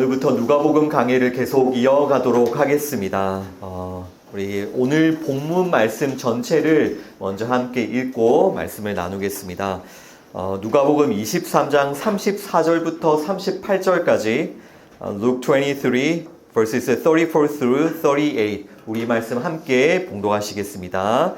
오늘부터 누가복음 강해를 계속 이어가도록 하겠습니다. 우리 오늘 본문 말씀 전체를 먼저 함께 읽고 말씀을 나누겠습니다. 누가복음 23장 34절부터 38절까지 Luke 23 verses 34 through 38 우리 말씀 함께 봉독하시겠습니다.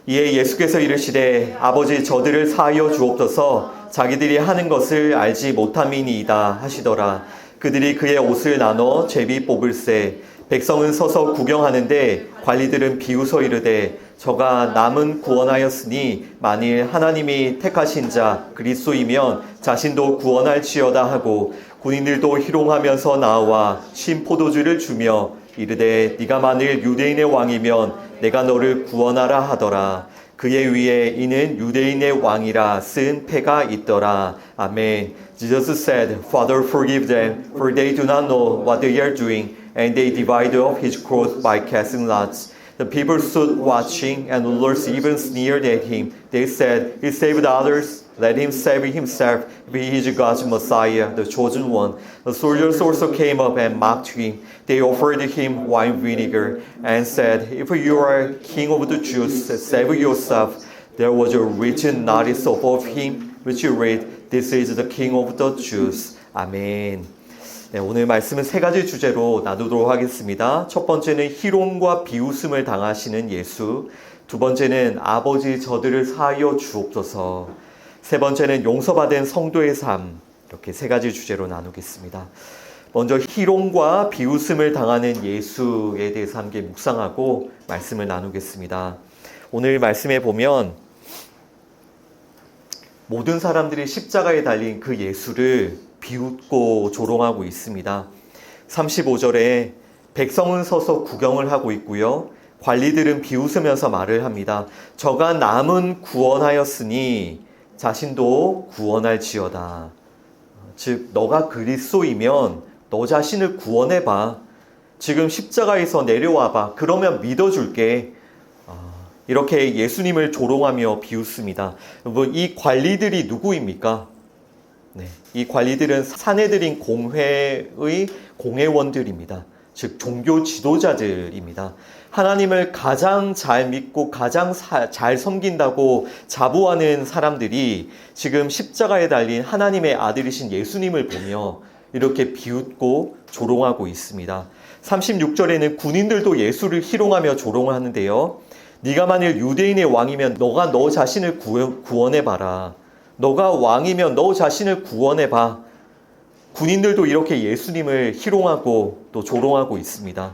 이에 예수께서 이르시되 아버지 저들을 사하여 주옵소서 자기들이 하는 것을 알지 못함이니이다 하시더라. 그들이 그의 옷을 나눠 제비 뽑을세 백성은 서서 구경하는데 관리들은 비웃어 이르되 저가 남은 구원하였으니 만일 하나님이 택하신 자 그리스도이면 자신도 구원할지어다 하고 군인들도 희롱하면서 나와 신 포도주를 주며 이르되 네가 만일 유대인의 왕이면 내가 너를 구원하라 하더라. 그의 위에 이는 유대인의 왕이라 쓴 패가 있더라. 아멘. Jesus said, Father, forgive them, for they do not know what they are doing. And they divided up his clothes by casting lots. The people stood watching, and the rulers even sneered at him. They said, He saved others, let him save himself, if he is God's Messiah, the chosen one. The soldiers also came up and mocked him. They offered him wine vinegar, and said, If you are king of the Jews, save yourself. There was a written notice above him, which read, This is the king of the Jews. 아멘. 네, 오늘 말씀은 세 가지 주제로 나누도록 하겠습니다. 첫 번째는 희롱과 비웃음을 당하시는 예수, 두 번째는 아버지 저들을 사하여 주옵소서, 세 번째는 용서받은 성도의 삶, 이렇게 세 가지 주제로 나누겠습니다. 먼저 희롱과 비웃음을 당하는 예수에 대해서 함께 묵상하고 말씀을 나누겠습니다. 오늘 말씀에 보면 모든 사람들이 십자가에 달린 그 예수를 비웃고 조롱하고 있습니다. 35절에 백성은 서서 구경을 하고 있고요. 관리들은 비웃으면서 말을 합니다. 저가 남은 구원하였으니 자신도 구원할지어다. 즉 너가 그리스도이면 너 자신을 구원해봐. 지금 십자가에서 내려와봐. 그러면 믿어줄게. 이렇게 예수님을 조롱하며 비웃습니다. 여러분, 이 관리들이 누구입니까? 네, 이 관리들은 사내들인 공회의 공회원들입니다. 즉 종교 지도자들입니다. 하나님을 가장 잘 믿고 가장 잘 섬긴다고 자부하는 사람들이 지금 십자가에 달린 하나님의 아들이신 예수님을 보며 이렇게 비웃고 조롱하고 있습니다. 36절에는 군인들도 예수를 희롱하며 조롱을 하는데요. 네가 만일 유대인의 왕이면 너가 너 자신을 구원해봐라. 너가 왕이면 너 자신을 구원해봐. 군인들도 이렇게 예수님을 희롱하고 또 조롱하고 있습니다.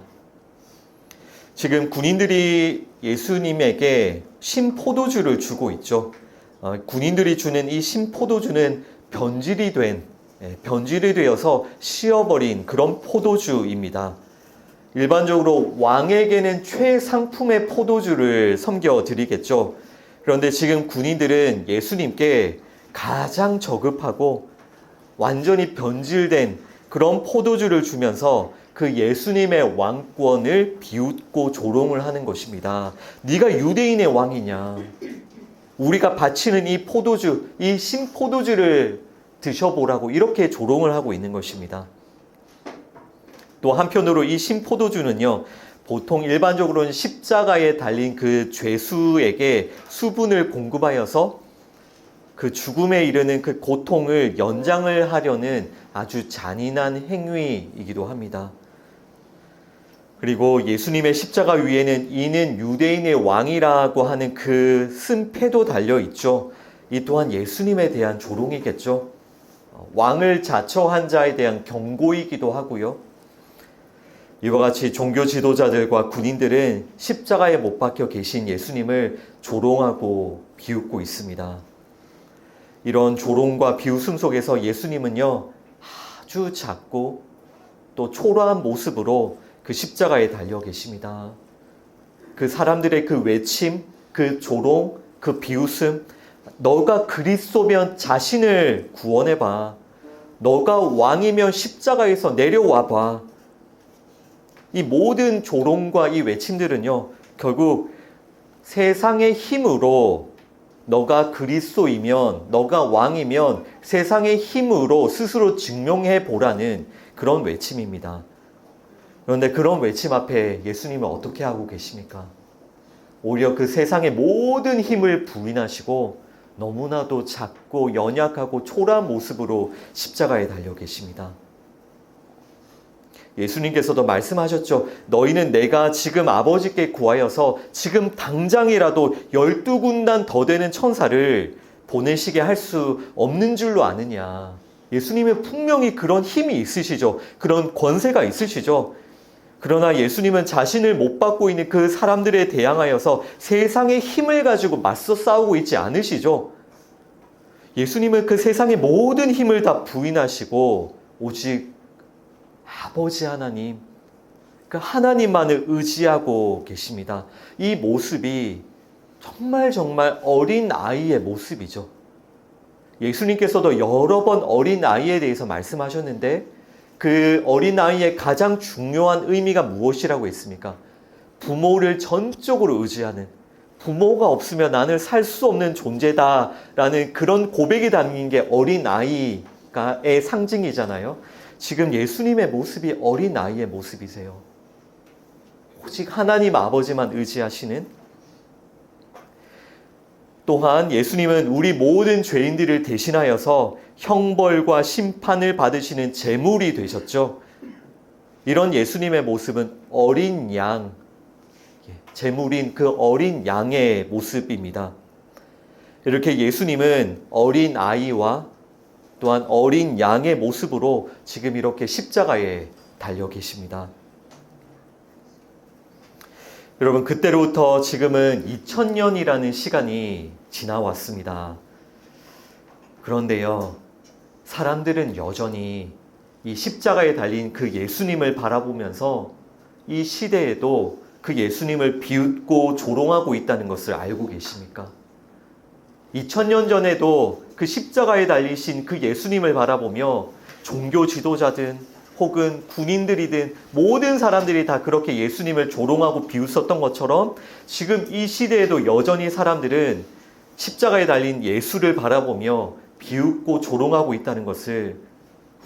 지금 군인들이 예수님에게 신포도주를 주고 있죠. 군인들이 주는 이 신포도주는 변질이 되어서 씌어버린 그런 포도주입니다. 일반적으로 왕에게는 최상품의 포도주를 섬겨드리겠죠. 그런데 지금 군인들은 예수님께 가장 저급하고 완전히 변질된 그런 포도주를 주면서 그 예수님의 왕권을 비웃고 조롱을 하는 것입니다. 네가 유대인의 왕이냐? 우리가 바치는 이 포도주, 이 신포도주를 드셔보라고 이렇게 조롱을 하고 있는 것입니다. 또 한편으로 이 신포도주는요, 보통 일반적으로는 십자가에 달린 그 죄수에게 수분을 공급하여서 그 죽음에 이르는 그 고통을 연장을 하려는 아주 잔인한 행위이기도 합니다. 그리고 예수님의 십자가 위에는 이는 유대인의 왕이라고 하는 그 쓴패도 달려 있죠. 이 또한 예수님에 대한 조롱이겠죠. 왕을 자처한 자에 대한 경고이기도 하고요. 이와 같이 종교 지도자들과 군인들은 십자가에 못 박혀 계신 예수님을 조롱하고 비웃고 있습니다. 이런 조롱과 비웃음 속에서 예수님은요, 아주 작고 또 초라한 모습으로 그 십자가에 달려 계십니다. 그 사람들의 그 외침, 그 조롱, 그 비웃음, 너가 그리스도면 자신을 구원해봐. 너가 왕이면 십자가에서 내려와봐. 이 모든 조롱과 이 외침들은요, 결국 세상의 힘으로 너가 그리스도이면, 너가 왕이면 세상의 힘으로 스스로 증명해 보라는 그런 외침입니다. 그런데 그런 외침 앞에 예수님은 어떻게 하고 계십니까? 오히려 그 세상의 모든 힘을 부인하시고 너무나도 작고 연약하고 초라한 모습으로 십자가에 달려 계십니다. 예수님께서도 말씀하셨죠. 너희는 내가 지금 아버지께 구하여서 지금 당장이라도 12군단 더 되는 천사를 보내시게 할 수 없는 줄로 아느냐. 예수님은 분명히 그런 힘이 있으시죠. 그런 권세가 있으시죠. 그러나 예수님은 자신을 못 받고 있는 그 사람들에 대항하여서 세상의 힘을 가지고 맞서 싸우고 있지 않으시죠. 예수님은 그 세상의 모든 힘을 다 부인하시고 오직 아버지 하나님, 그 하나님만을 의지하고 계십니다. 이 모습이 정말 어린 아이의 모습이죠. 예수님께서도 여러 번 어린 아이에 대해서 말씀하셨는데 그 어린 아이의 가장 중요한 의미가 무엇이라고 했습니까? 부모를 전적으로 의지하는, 부모가 없으면 나는 살 수 없는 존재다라는 그런 고백이 담긴 게 어린 아이의 상징이잖아요. 지금 예수님의 모습이 어린 아이의 모습이세요. 오직 하나님 아버지만 의지하시는. 또한 예수님은 우리 모든 죄인들을 대신하여서 형벌과 심판을 받으시는 제물이 되셨죠. 이런 예수님의 모습은 어린 양, 제물인 그 어린 양의 모습입니다. 이렇게 예수님은 어린 아이와 또한 어린 양의 모습으로 지금 이렇게 십자가에 달려 계십니다. 여러분, 그때로부터 지금은 2000년이라는 시간이 지나왔습니다. 그런데요, 사람들은 여전히 이 십자가에 달린 그 예수님을 바라보면서 이 시대에도 그 예수님을 비웃고 조롱하고 있다는 것을 알고 계십니까? 2000년 전에도 그 십자가에 달리신 그 예수님을 바라보며 종교 지도자든 혹은 군인들이든 모든 사람들이 다 그렇게 예수님을 조롱하고 비웃었던 것처럼 지금 이 시대에도 여전히 사람들은 십자가에 달린 예수를 바라보며 비웃고 조롱하고 있다는 것을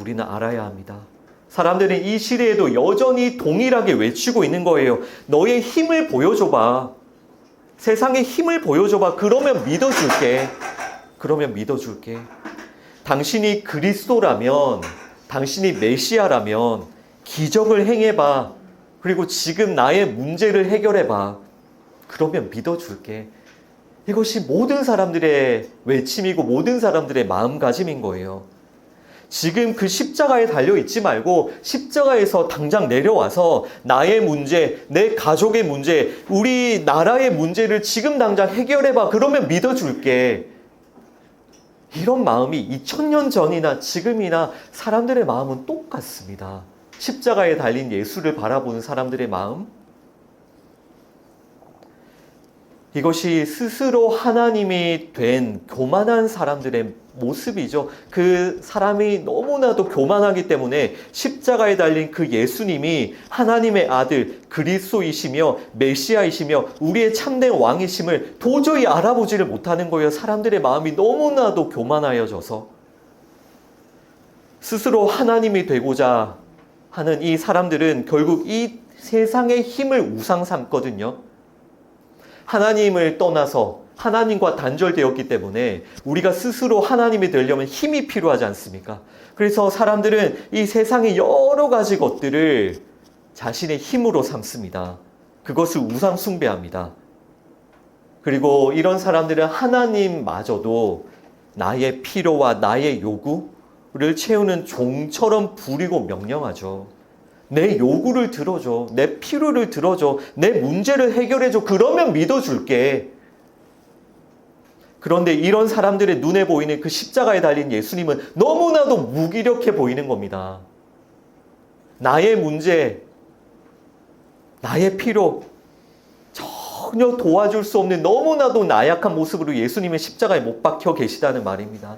우리는 알아야 합니다. 사람들은 이 시대에도 여전히 동일하게 외치고 있는 거예요. 너의 힘을 보여줘봐. 세상의 힘을 보여줘봐. 그러면 믿어줄게. 당신이 그리스도라면, 당신이 메시아라면 기적을 행해봐. 그리고 지금 나의 문제를 해결해봐. 그러면 믿어줄게. 이것이 모든 사람들의 외침이고 모든 사람들의 마음가짐인 거예요. 지금 그 십자가에 달려있지 말고 십자가에서 당장 내려와서 나의 문제, 내 가족의 문제, 우리 나라의 문제를 지금 당장 해결해봐. 그러면 믿어줄게. 이런 마음이 2000년 전이나 지금이나 사람들의 마음은 똑같습니다. 십자가에 달린 예수를 바라보는 사람들의 마음. 이것이 스스로 하나님이 된 교만한 사람들의 모습이죠. 그 사람이 너무나도 교만하기 때문에 십자가에 달린 그 예수님이 하나님의 아들 그리스도이시며 메시아이시며 우리의 참된 왕이심을 도저히 알아보지를 못하는 거예요. 사람들의 마음이 너무나도 교만하여져서 스스로 하나님이 되고자 하는 이 사람들은 결국 이 세상의 힘을 우상 삼거든요. 하나님을 떠나서 하나님과 단절되었기 때문에 우리가 스스로 하나님이 되려면 힘이 필요하지 않습니까? 그래서 사람들은 이 세상의 여러 가지 것들을 자신의 힘으로 삼습니다. 그것을 우상 숭배합니다. 그리고 이런 사람들은 하나님마저도 나의 필요와 나의 요구를 채우는 종처럼 부리고 명령하죠. 내 요구를 들어줘. 내 필요를 들어줘. 내 문제를 해결해줘. 그러면 믿어줄게. 그런데 이런 사람들의 눈에 보이는 그 십자가에 달린 예수님은 너무나도 무기력해 보이는 겁니다. 나의 문제, 나의 필요, 전혀 도와줄 수 없는 너무나도 나약한 모습으로 예수님은 십자가에 못 박혀 계시다는 말입니다.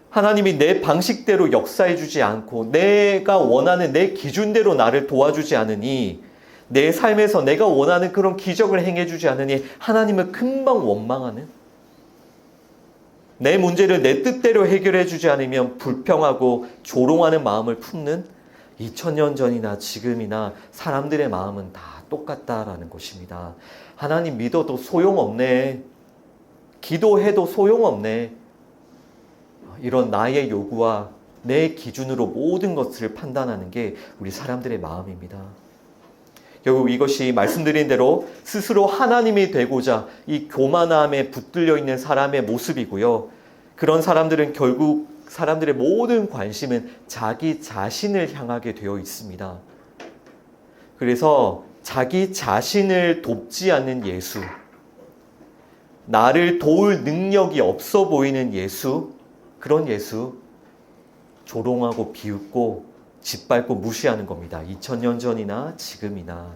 하나님이 내 방식대로 역사해 주지 않고 내가 원하는 내 기준대로 나를 도와주지 않으니 내 삶에서 내가 원하는 그런 기적을 행해주지 않으니 하나님을 금방 원망하는, 내 문제를 내 뜻대로 해결해주지 않으면 불평하고 조롱하는 마음을 품는 2000년 전이나 지금이나 사람들의 마음은 다 똑같다라는 것입니다. 하나님 믿어도 소용없네. 기도해도 소용없네. 이런 나의 요구와 내 기준으로 모든 것을 판단하는 게 우리 사람들의 마음입니다. 결국 이것이 말씀드린 대로 스스로 하나님이 되고자 이 교만함에 붙들려 있는 사람의 모습이고요. 그런 사람들은 결국 사람들의 모든 관심은 자기 자신을 향하게 되어 있습니다. 그래서 자기 자신을 돕지 않는 예수, 나를 도울 능력이 없어 보이는 예수, 그런 예수 조롱하고 비웃고 짓밟고 무시하는 겁니다. 2000년 전이나 지금이나.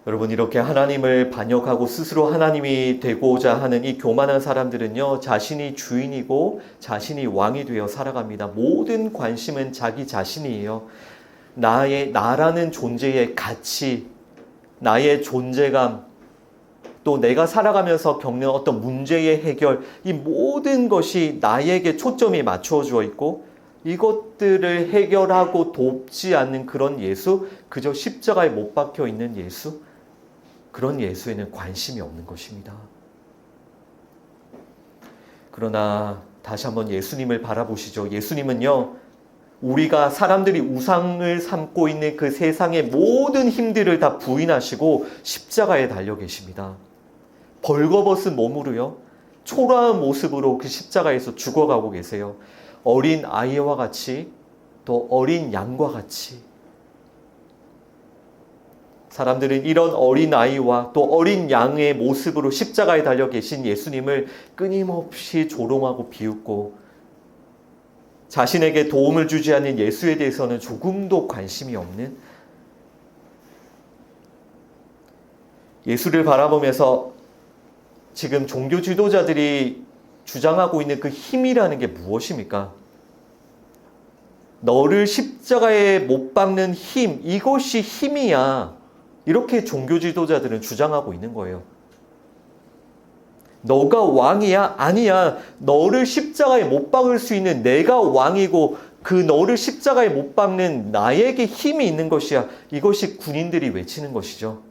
여러분, 이렇게 하나님을 반역하고 스스로 하나님이 되고자 하는 이 교만한 사람들은요, 자신이 주인이고 자신이 왕이 되어 살아갑니다. 모든 관심은 자기 자신이에요. 나라는 존재의 가치, 나의 존재감, 또 내가 살아가면서 겪는 어떤 문제의 해결, 이 모든 것이 나에게 초점이 맞춰져 있고 이것들을 해결하고 돕지 않는 그런 예수, 그저 십자가에 못 박혀 있는 예수, 그런 예수에는 관심이 없는 것입니다. 그러나 다시 한번 예수님을 바라보시죠. 예수님은요, 우리가 사람들이 우상을 삼고 있는 그 세상의 모든 힘들을 다 부인하시고 십자가에 달려 계십니다. 벌거벗은 몸으로요, 초라한 모습으로 그 십자가에서 죽어가고 계세요. 어린 아이와 같이, 또 어린 양과 같이. 사람들은 이런 어린 아이와 또 어린 양의 모습으로 십자가에 달려 계신 예수님을 끊임없이 조롱하고 비웃고 자신에게 도움을 주지 않는 예수에 대해서는 조금도 관심이 없는, 예수를 바라보면서 지금 종교 지도자들이 주장하고 있는 그 힘이라는 게 무엇입니까? 너를 십자가에 못 박는 힘, 이것이 힘이야. 이렇게 종교 지도자들은 주장하고 있는 거예요. 너가 왕이야? 아니야. 너를 십자가에 못 박을 수 있는 내가 왕이고 그 너를 십자가에 못 박는 나에게 힘이 있는 것이야. 이것이 군인들이 외치는 것이죠.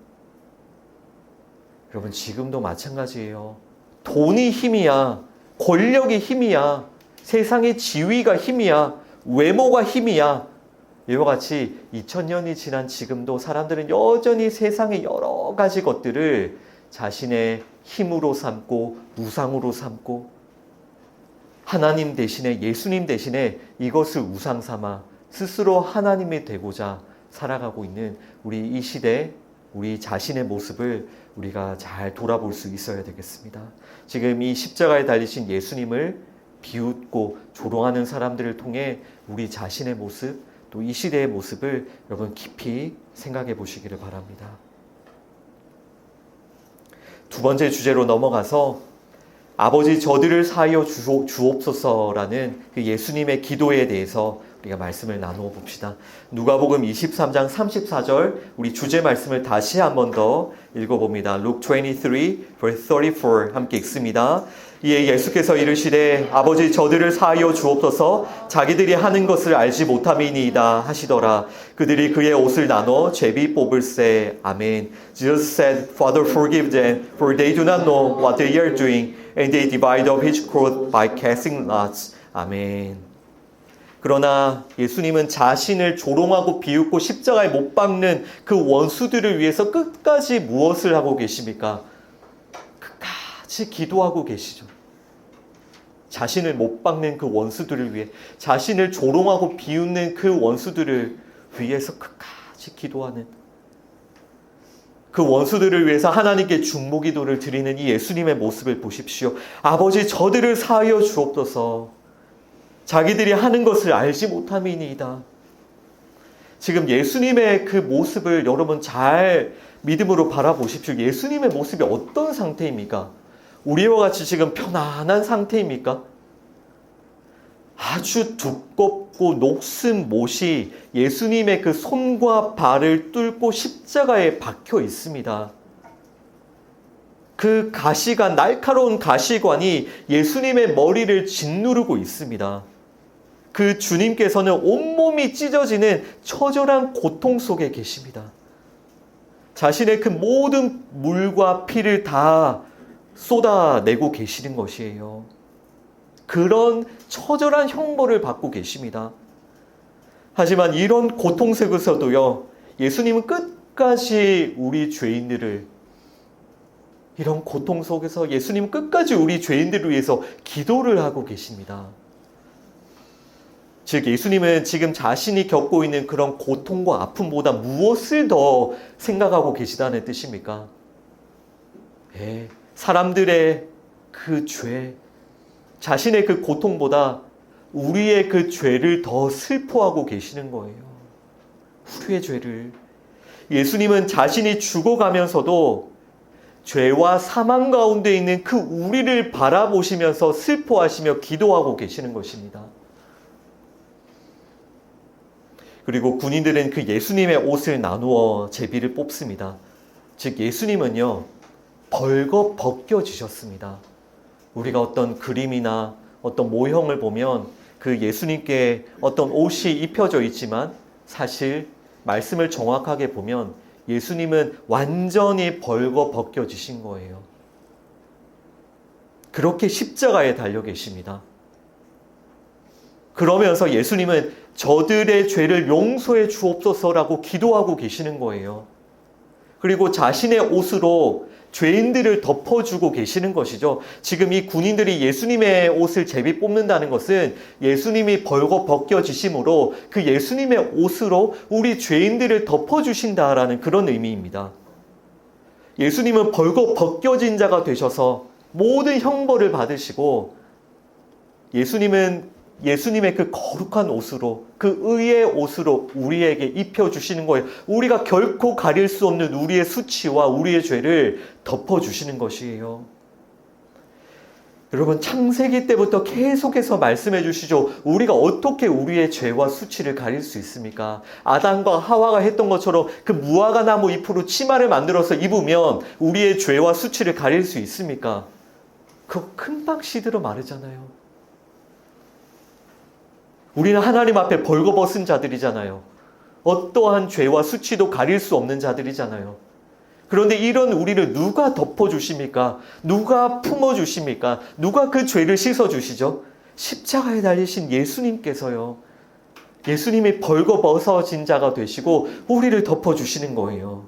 여러분, 지금도 마찬가지예요. 돈이 힘이야. 권력이 힘이야. 세상의 지위가 힘이야. 외모가 힘이야. 이와 같이 2000년이 지난 지금도 사람들은 여전히 세상의 여러 가지 것들을 자신의 힘으로 삼고 우상으로 삼고 하나님 대신에, 예수님 대신에 이것을 우상 삼아 스스로 하나님이 되고자 살아가고 있는 우리 이 시대, 우리 자신의 모습을 우리가 잘 돌아볼 수 있어야 되겠습니다. 지금 이 십자가에 달리신 예수님을 비웃고 조롱하는 사람들을 통해 우리 자신의 모습, 또 이 시대의 모습을 여러분 깊이 생각해 보시기를 바랍니다. 두 번째 주제로 넘어가서 아버지 저들을 사하여 주옵소서라는 그 예수님의 기도에 대해서 우리가 말씀을 나누어 봅시다. 누가복음 23장 34절 우리 주제 말씀을 다시 한 번 더 읽어봅니다. Luke 23 verse 34 함께 읽습니다. 이에 예수께서 이르시되 아버지 저들을 사하여 주옵소서 자기들이 하는 것을 알지 못함이니이다 하시더라. 그들이 그의 옷을 나눠 제비 뽑을세. 아멘. Jesus said, Father, forgive them, for they do not know what they are doing. And they divide up his cloth by casting lots. 아멘. 그러나 예수님은 자신을 조롱하고 비웃고 십자가에 못 박는 그 원수들을 위해서 끝까지 무엇을 하고 계십니까? 끝까지 기도하고 계시죠. 자신을 못 박는 그 원수들을 위해, 자신을 조롱하고 비웃는 그 원수들을 위해서 끝까지 기도하는, 그 원수들을 위해서 하나님께 중보기도를 드리는 이 예수님의 모습을 보십시오. 아버지 저들을 사하여 주옵소서. 자기들이 하는 것을 알지 못함이니이다. 지금 예수님의 그 모습을 여러분 잘 믿음으로 바라보십시오. 예수님의 모습이 어떤 상태입니까? 우리와 같이 지금 편안한 상태입니까? 아주 두껍고 녹슨 못이 예수님의 그 손과 발을 뚫고 십자가에 박혀 있습니다. 그 가시관, 날카로운 가시관이 예수님의 머리를 짓누르고 있습니다. 그 주님께서는 온몸이 찢어지는 처절한 고통 속에 계십니다. 자신의 그 모든 물과 피를 다 쏟아내고 계시는 것이에요. 그런 처절한 형벌을 받고 계십니다. 하지만 이런 고통 속에서도요, 예수님은 끝까지 우리 죄인들을, 이런 고통 속에서 예수님은 끝까지 우리 죄인들을 위해서 기도를 하고 계십니다. 즉 예수님은 지금 자신이 겪고 있는 그런 고통과 아픔보다 무엇을 더 생각하고 계시다는 뜻입니까? 사람들의 그 죄, 자신의 그 고통보다 우리의 그 죄를 더 슬퍼하고 계시는 거예요. 우리의 죄를. 예수님은 자신이 죽어가면서도 죄와 사망 가운데 있는 그 우리를 바라보시면서 슬퍼하시며 기도하고 계시는 것입니다. 그리고 군인들은 그 예수님의 옷을 나누어 제비를 뽑습니다. 즉 예수님은요, 벌거 벗겨지셨습니다. 우리가 어떤 그림이나 어떤 모형을 보면 그 예수님께 어떤 옷이 입혀져 있지만 사실 말씀을 정확하게 보면 예수님은 완전히 벌거 벗겨지신 거예요. 그렇게 십자가에 달려 계십니다. 그러면서 예수님은 저들의 죄를 용서해 주옵소서라고 기도하고 계시는 거예요. 그리고 자신의 옷으로 죄인들을 덮어주고 계시는 것이죠. 지금 이 군인들이 예수님의 옷을 제비 뽑는다는 것은 예수님이 벌거 벗겨지심으로 그 예수님의 옷으로 우리 죄인들을 덮어주신다라는 그런 의미입니다. 예수님은 벌거 벗겨진 자가 되셔서 모든 형벌을 받으시고 예수님의 그 거룩한 옷으로, 그 의의 옷으로 우리에게 입혀주시는 거예요. 우리가 결코 가릴 수 없는 우리의 수치와 우리의 죄를 덮어주시는 것이에요. 여러분, 창세기 때부터 계속해서 말씀해 주시죠. 우리가 어떻게 우리의 죄와 수치를 가릴 수 있습니까? 아담과 하와가 했던 것처럼 그 무화과 나무 잎으로 치마를 만들어서 입으면 우리의 죄와 수치를 가릴 수 있습니까? 그거 금방 시들어 마르잖아요. 우리는 하나님 앞에 벌거벗은 자들이잖아요. 어떠한 죄와 수치도 가릴 수 없는 자들이잖아요. 그런데 이런 우리를 누가 덮어주십니까? 누가 품어주십니까? 누가 그 죄를 씻어주시죠? 십자가에 달리신 예수님께서요. 예수님이 벌거벗어진 자가 되시고 우리를 덮어주시는 거예요.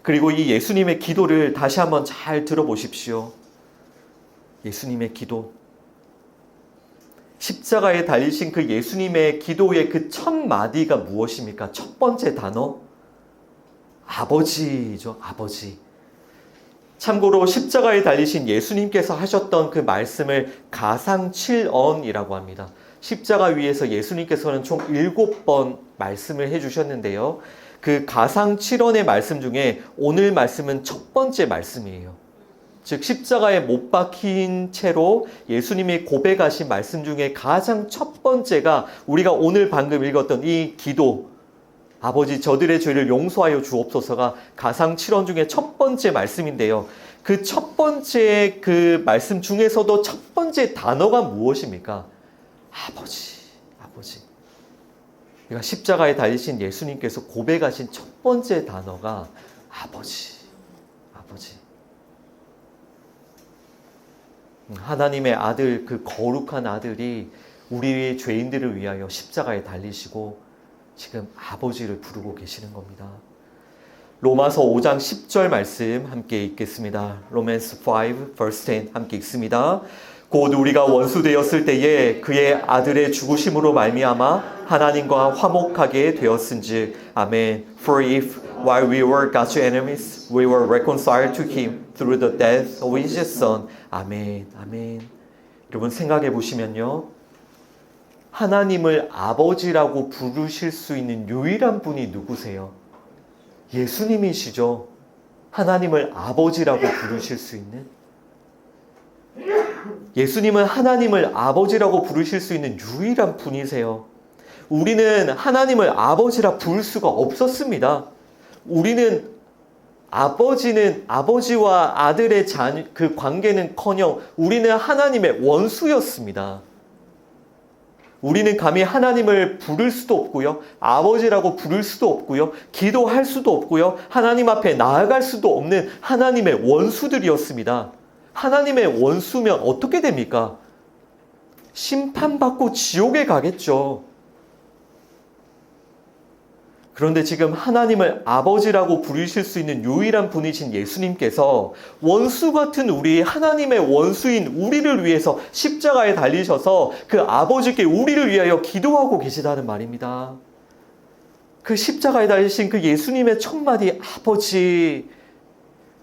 그리고 이 예수님의 기도를 다시 한번 잘 들어보십시오. 예수님의 기도. 십자가에 달리신 그 예수님의 기도의 그 첫 마디가 무엇입니까? 첫 번째 단어? 아버지죠. 아버지. 참고로 십자가에 달리신 예수님께서 하셨던 그 말씀을 가상칠언이라고 합니다. 십자가 위에서 예수님께서는 총 7번 말씀을 해주셨는데요. 그 가상칠언의 말씀 중에 오늘 말씀은 첫 번째 말씀이에요. 즉 십자가에 못 박힌 채로 예수님이 고백하신 말씀 중에 가장 첫 번째가 우리가 오늘 방금 읽었던 이 기도, 아버지 저들의 죄를 용서하여 주옵소서가 가상칠언 중에 첫 번째 말씀인데요. 그 첫 번째 그 말씀 중에서도 첫 번째 단어가 무엇입니까? 아버지, 아버지. 그러니까 십자가에 달리신 예수님께서 고백하신 첫 번째 단어가 아버지, 아버지. 하나님의 아들, 그 거룩한 아들이 우리 죄인들을 위하여 십자가에 달리시고 지금 아버지를 부르고 계시는 겁니다. 로마서 5장 10절 말씀 함께 읽겠습니다. Romans 5 verse 10 함께 읽습니다. 곧 우리가 원수 되었을 때에 그의 아들의 죽으심으로 말미암아 하나님과 화목하게 되었은즉 아멘. For if while we were God's enemies we were reconciled to him through the death of his son. 아멘. 아멘. 여러분 생각해 보시면요. 하나님을 아버지라고 부르실 수 있는 유일한 분이 누구세요? 예수님이시죠. 하나님을 아버지라고 부르실 수 있는. 예수님은 하나님을 아버지라고 부르실 수 있는 유일한 분이세요. 우리는 하나님을 아버지라 부를 수가 없었습니다. 우리는 아버지와 아들의 그 관계는커녕 우리는 하나님의 원수였습니다. 우리는 감히 하나님을 부를 수도 없고요. 아버지라고 부를 수도 없고요. 기도할 수도 없고요. 하나님 앞에 나아갈 수도 없는 하나님의 원수들이었습니다. 하나님의 원수면 어떻게 됩니까? 심판받고 지옥에 가겠죠. 그런데 지금 하나님을 아버지라고 부르실 수 있는 유일한 분이신 예수님께서 원수 같은 하나님의 원수인 우리를 위해서 십자가에 달리셔서 그 아버지께 우리를 위하여 기도하고 계시다는 말입니다. 그 십자가에 달리신 그 예수님의 첫마디, 아버지,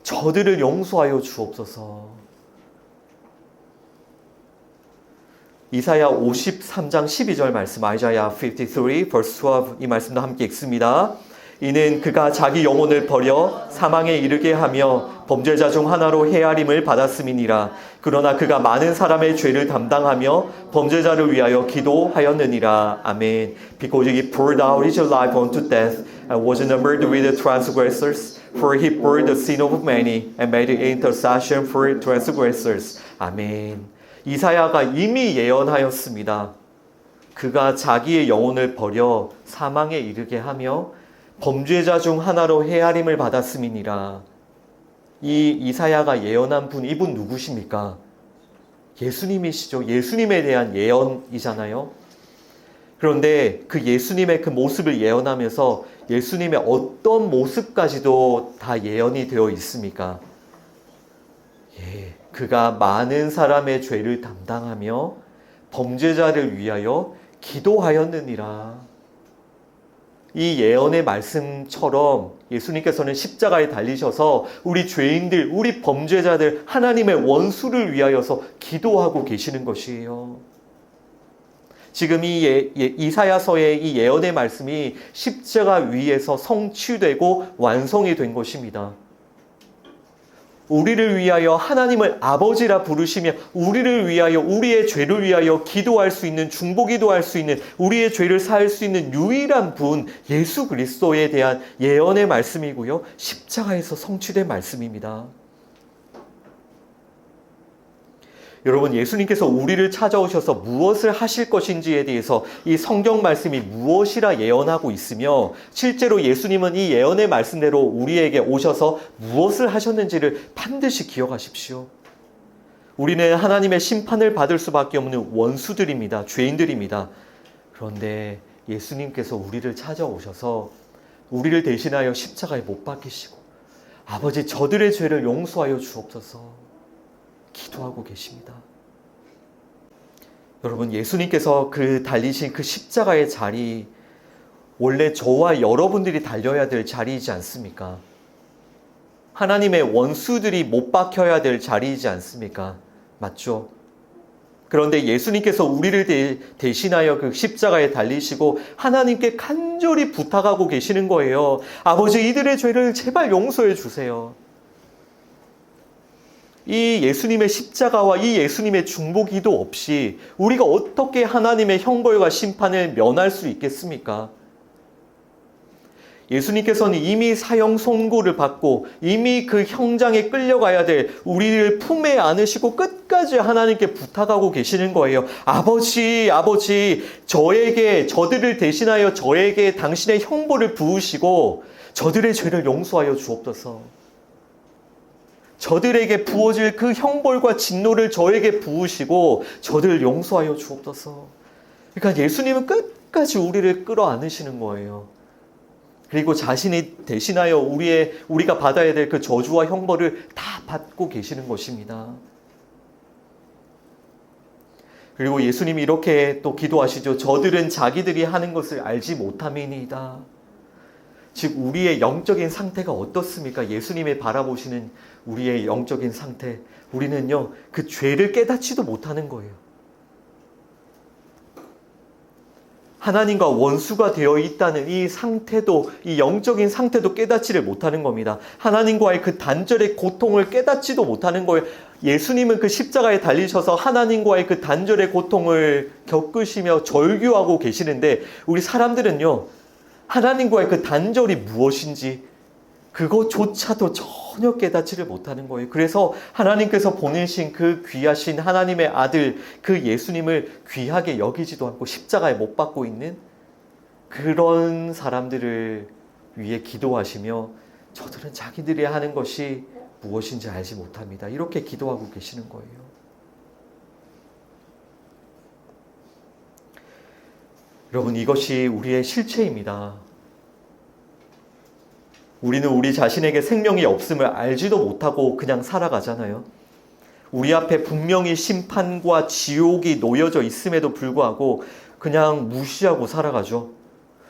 저들을 용서하여 주옵소서. 이사야 53장 12절 말씀, 아이자야 53 verse 12, 이 말씀도 함께 읽습니다. 이는 그가 자기 영혼을 버려 사망에 이르게 하며 범죄자 중 하나로 헤아림을 받았음이니라. 그러나 그가 많은 사람의 죄를 담당하며 범죄자를 위하여 기도하였느니라. 아멘. Because he poured out his life unto death and was numbered with the transgressors, for he bore the sin of many and made intercession for transgressors. 아멘. 이사야가 이미 예언하였습니다. 그가 자기의 영혼을 버려 사망에 이르게 하며 범죄자 중 하나로 헤아림을 받았음이니라. 이 이사야가 예언한 분, 이분 누구십니까? 예수님이시죠. 예수님에 대한 예언이잖아요. 그런데 그 예수님의 그 모습을 예언하면서 예수님의 어떤 모습까지도 다 예언이 되어 있습니까? 그가 많은 사람의 죄를 담당하며 범죄자를 위하여 기도하였느니라. 이 예언의 말씀처럼 예수님께서는 십자가에 달리셔서 우리 죄인들, 우리 범죄자들, 하나님의 원수를 위하여서 기도하고 계시는 것이에요. 지금 이 이사야서의 이 예언의 말씀이 십자가 위에서 성취되고 완성이 된 것입니다. 우리를 위하여 하나님을 아버지라 부르시며 우리를 위하여 우리의 죄를 위하여 기도할 수 있는, 중보기도할 수 있는, 우리의 죄를 사할 수 있는 유일한 분 예수 그리스도에 대한 예언의 말씀이고요. 십자가에서 성취된 말씀입니다. 여러분, 예수님께서 우리를 찾아오셔서 무엇을 하실 것인지에 대해서 이 성경 말씀이 무엇이라 예언하고 있으며 실제로 예수님은 이 예언의 말씀대로 우리에게 오셔서 무엇을 하셨는지를 반드시 기억하십시오. 우리는 하나님의 심판을 받을 수밖에 없는 원수들입니다. 죄인들입니다. 그런데 예수님께서 우리를 찾아오셔서 우리를 대신하여 십자가에 못 박히시고 아버지, 저들의 죄를 용서하여 주옵소서 기도하고 계십니다. 여러분, 예수님께서 달리신 그 십자가의 자리, 원래 저와 여러분들이 달려야 될 자리이지 않습니까? 하나님의 원수들이 못 박혀야 될 자리이지 않습니까? 맞죠? 그런데 예수님께서 우리를 대신하여 그 십자가에 달리시고 하나님께 간절히 부탁하고 계시는 거예요. 아버지, 이들의 죄를 제발 용서해 주세요. 이 예수님의 십자가와 이 예수님의 중보기도 없이 우리가 어떻게 하나님의 형벌과 심판을 면할 수 있겠습니까? 예수님께서는 이미 사형 선고를 받고 이미 그 형장에 끌려가야 될 우리를 품에 안으시고 끝까지 하나님께 부탁하고 계시는 거예요. 아버지, 저들을 대신하여 저에게 당신의 형벌을 부으시고 저들의 죄를 용서하여 주옵소서. 저들에게 부어질 그 형벌과 진노를 저에게 부으시고 저들을 용서하여 주옵소서. 그러니까 예수님은 끝까지 우리를 끌어안으시는 거예요. 그리고 자신이 대신하여 우리가 받아야 될 그 저주와 형벌을 다 받고 계시는 것입니다. 그리고 예수님이 이렇게 또 기도하시죠. 저들은 자기들이 하는 것을 알지 못함이니이다. 즉 우리의 영적인 상태가 어떻습니까? 예수님이 바라보시는 우리의 영적인 상태, 우리는요 그 죄를 깨닫지도 못하는 거예요. 하나님과 원수가 되어 있다는 이 상태도, 이 영적인 상태도 깨닫지를 못하는 겁니다. 하나님과의 그 단절의 고통을 깨닫지도 못하는 거예요. 예수님은 그 십자가에 달리셔서 하나님과의 그 단절의 고통을 겪으시며 절규하고 계시는데, 우리 사람들은요, 하나님과의 그 단절이 무엇인지 그것조차도 전혀 깨닫지를 못하는 거예요. 그래서 하나님께서 보내신 그 귀하신 하나님의 아들, 그 예수님을 귀하게 여기지도 않고 십자가에 못 박고 있는 그런 사람들을 위해 기도하시며, 저들은 자기들이 하는 것이 무엇인지 알지 못합니다. 이렇게 기도하고 계시는 거예요. 여러분, 이것이 우리의 실체입니다. 우리는 우리 자신에게 생명이 없음을 알지도 못하고 그냥 살아가잖아요. 우리 앞에 분명히 심판과 지옥이 놓여져 있음에도 불구하고 그냥 무시하고 살아가죠.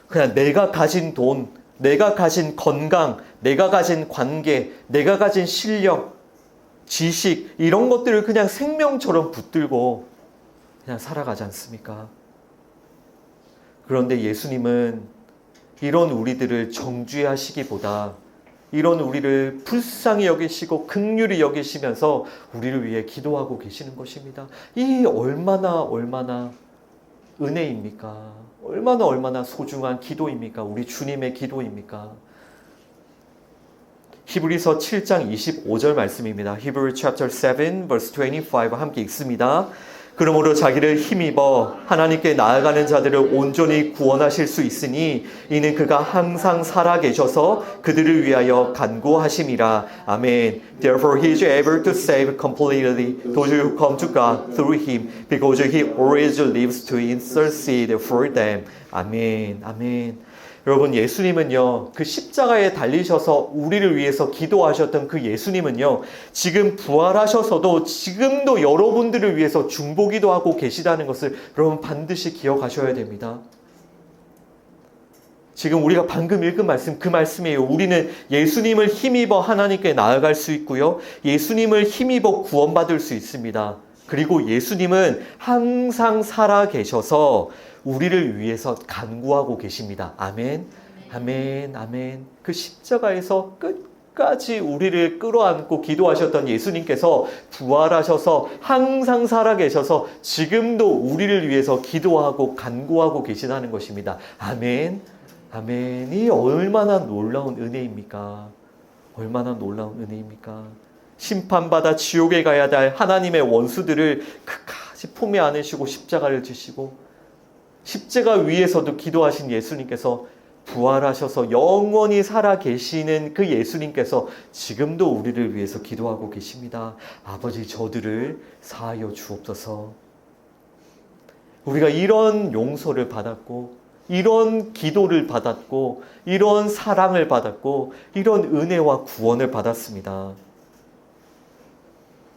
그냥 내가 가진 돈, 내가 가진 건강, 내가 가진 관계, 내가 가진 실력, 지식, 이런 것들을 그냥 생명처럼 붙들고 그냥 살아가지 않습니까? 그런데 예수님은 이런 우리들을 정죄하시기보다 이런 우리를 불쌍히 여기시고 긍휼히 여기시면서 우리를 위해 기도하고 계시는 것입니다. 이 얼마나 은혜입니까? 얼마나 소중한 기도입니까? 우리 주님의 기도입니까? 히브리서 7장 25절 말씀입니다. Hebrews chapter 7 verse 25 함께 읽습니다. 그러므로 자기를 힘입어 하나님께 나아가는 자들을 온전히 구원하실 수 있으니 이는 그가 항상 살아계셔서 그들을 위하여 간구하심이라. 아멘. Therefore he is able to save completely those who come to God through him, because he always lives to intercede for them. 아멘. 아멘. 여러분, 예수님은요, 그 십자가에 달리셔서 우리를 위해서 기도하셨던 그 예수님은요, 지금 부활하셔서도 지금도 여러분들을 위해서 중보기도 하고 계시다는 것을 여러분 반드시 기억하셔야 됩니다. 지금 우리가 방금 읽은 말씀, 그 말씀이에요. 우리는 예수님을 힘입어 하나님께 나아갈 수 있고요, 예수님을 힘입어 구원받을 수 있습니다. 그리고 예수님은 항상 살아계셔서 우리를 위해서 간구하고 계십니다. 아멘, 아멘, 아멘. 그 십자가에서 끝까지 우리를 끌어안고 기도하셨던 예수님께서 부활하셔서 항상 살아계셔서 지금도 우리를 위해서 기도하고 간구하고 계시다는 것입니다. 아멘, 아멘. 이 얼마나 놀라운 은혜입니까? 얼마나 놀라운 은혜입니까? 심판받아 지옥에 가야 될 하나님의 원수들을 끝까지 품에 안으시고 십자가를 지시고, 십자가 위에서도 기도하신 예수님께서 부활하셔서 영원히 살아 계시는 그 예수님께서 지금도 우리를 위해서 기도하고 계십니다. 아버지, 저들을 사하여 주옵소서. 우리가 이런 용서를 받았고, 이런 기도를 받았고, 이런 사랑을 받았고, 이런 은혜와 구원을 받았습니다.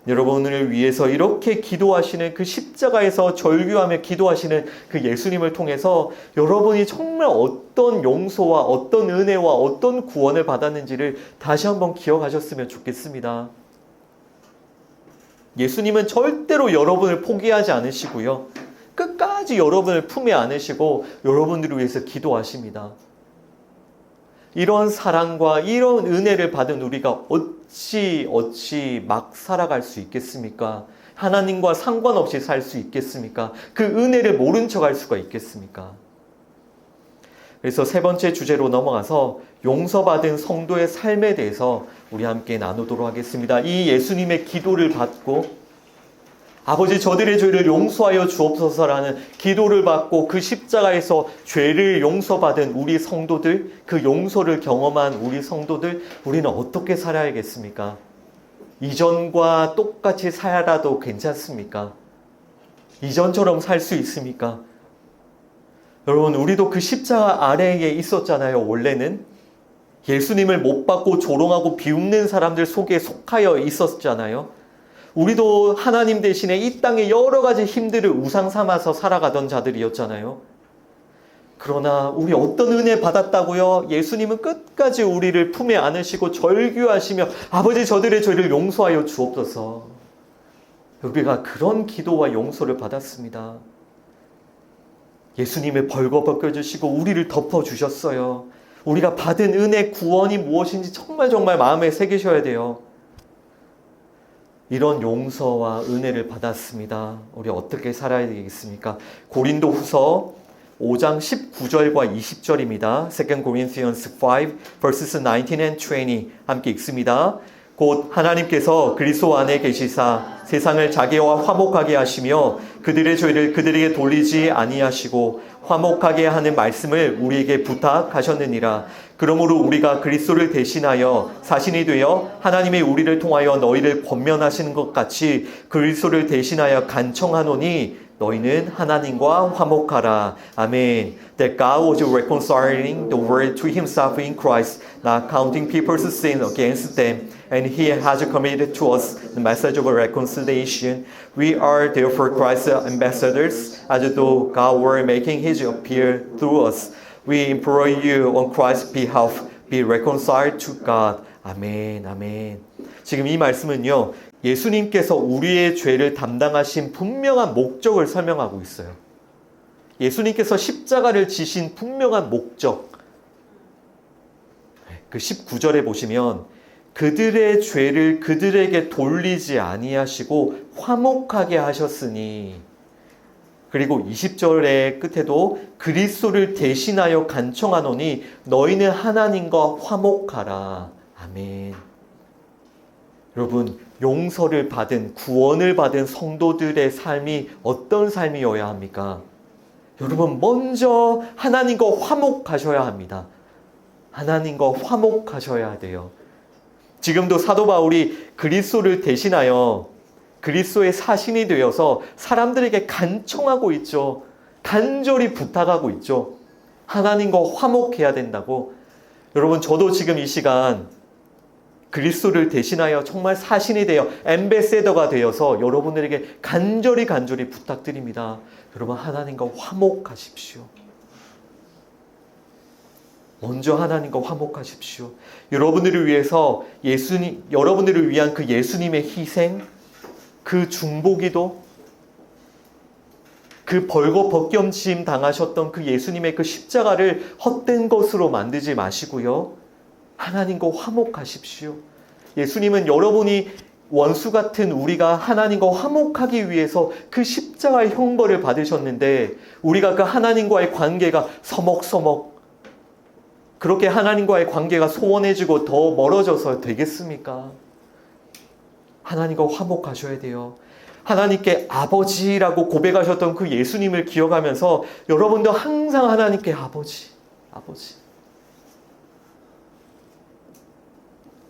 여러분을 위해서 이렇게 기도하시는 그 십자가에서 절규하며 기도하시는 그 예수님을 통해서 여러분이 정말 어떤 용서와 어떤 은혜와 어떤 구원을 받았는지를 다시 한번 기억하셨으면 좋겠습니다. 예수님은 절대로 여러분을 포기하지 않으시고요, 끝까지 여러분을 품에 안으시고 여러분들을 위해서 기도하십니다. 이런 사랑과 이런 은혜를 받은 우리가 어찌 막 살아갈 수 있겠습니까? 하나님과 상관없이 살 수 있겠습니까? 그 은혜를 모른 척 할 수가 있겠습니까? 그래서 세 번째 주제로 넘어가서 용서받은 성도의 삶에 대해서 우리 함께 나누도록 하겠습니다. 이 예수님의 기도를 받고 아버지, 저들의 죄를 용서하여 주옵소서라는 기도를 받고 그 십자가에서 죄를 용서받은 우리 성도들, 그 용서를 경험한 우리 성도들, 우리는 어떻게 살아야겠습니까? 이전과 똑같이 살아도 괜찮습니까? 이전처럼 살 수 있습니까? 여러분, 우리도 그 십자가 아래에 있었잖아요. 원래는 예수님을 못 받고 조롱하고 비웃는 사람들 속에 속하여 있었잖아요. 우리도 하나님 대신에 이 땅에 여러 가지 힘들을 우상 삼아서 살아가던 자들이었잖아요. 그러나 우리 어떤 은혜 받았다고요? 예수님은 끝까지 우리를 품에 안으시고 절규하시며 아버지, 저들의 죄를 용서하여 주옵소서. 우리가 그런 기도와 용서를 받았습니다. 예수님의 벌거벗겨 주시고 우리를 덮어 주셨어요. 우리가 받은 은혜 구원이 무엇인지 정말 마음에 새기셔야 돼요. 이런 용서와 은혜를 받았습니다. 우리 어떻게 살아야 되겠습니까? 고린도후서 5장 19절과 20절입니다. 2 Corinthians 5 verses 19 and 20 함께 읽습니다. 곧 하나님께서 그리스도 안에 계시사 세상을 자기와 화목하게 하시며 그들의 죄를 그들에게 돌리지 아니하시고 화목하게 하는 말씀을 우리에게 부탁하셨느니라. 그러므로 우리가 그리스도를 대신하여 사신이 되어 하나님이 우리를 통하여 너희를 권면하시는 것 같이 그리스도를 대신하여 간청하노니 너희는 하나님과 화목하라. 아멘. That God was reconciling the world to himself in Christ, not counting people's sin against them, and he has committed to us the message of reconciliation. We are therefore Christ's ambassadors, as though God were making his appeal through us. We implore you on Christ's behalf, be reconciled to God. 아멘, 아멘. 지금 이 말씀은요, 예수님께서 우리의 죄를 담당하신 분명한 목적을 설명하고 있어요. 예수님께서 십자가를 지신 분명한 목적. 그 19절에 보시면 그들의 죄를 그들에게 돌리지 아니하시고 화목하게 하셨으니, 그리고 20절의 끝에도 그리스도를 대신하여 간청하노니 너희는 하나님과 화목하라. 아멘. 여러분, 용서를 받은, 구원을 받은 성도들의 삶이 어떤 삶이어야 합니까? 여러분, 먼저 하나님과 화목하셔야 합니다. 하나님과 화목하셔야 돼요. 지금도 사도 바울이 그리스도를 대신하여 그리스도의 사신이 되어서 사람들에게 간청하고 있죠. 간절히 부탁하고 있죠. 하나님과 화목해야 된다고. 여러분, 저도 지금 이 시간 그리스도를 대신하여 정말 사신이 되어 앰베세더가 되어서 여러분들에게 간절히 부탁드립니다. 여러분, 하나님과 화목하십시오. 먼저 하나님과 화목하십시오. 여러분들을 위해서 여러분들을 위한 그 예수님의 희생, 그 중보기도, 그 벌거벗김 당하셨던 그 예수님의 그 십자가를 헛된 것으로 만들지 마시고요. 하나님과 화목하십시오. 예수님은 여러분이 원수 같은 우리가 하나님과 화목하기 위해서 그 십자가의 형벌을 받으셨는데, 우리가 그 하나님과의 관계가 서먹서먹 그렇게 하나님과의 관계가 소원해지고 더 멀어져서 되겠습니까? 하나님과 화목하셔야 돼요. 하나님께 아버지라고 고백하셨던 그 예수님을 기억하면서 여러분도 항상 하나님께 아버지.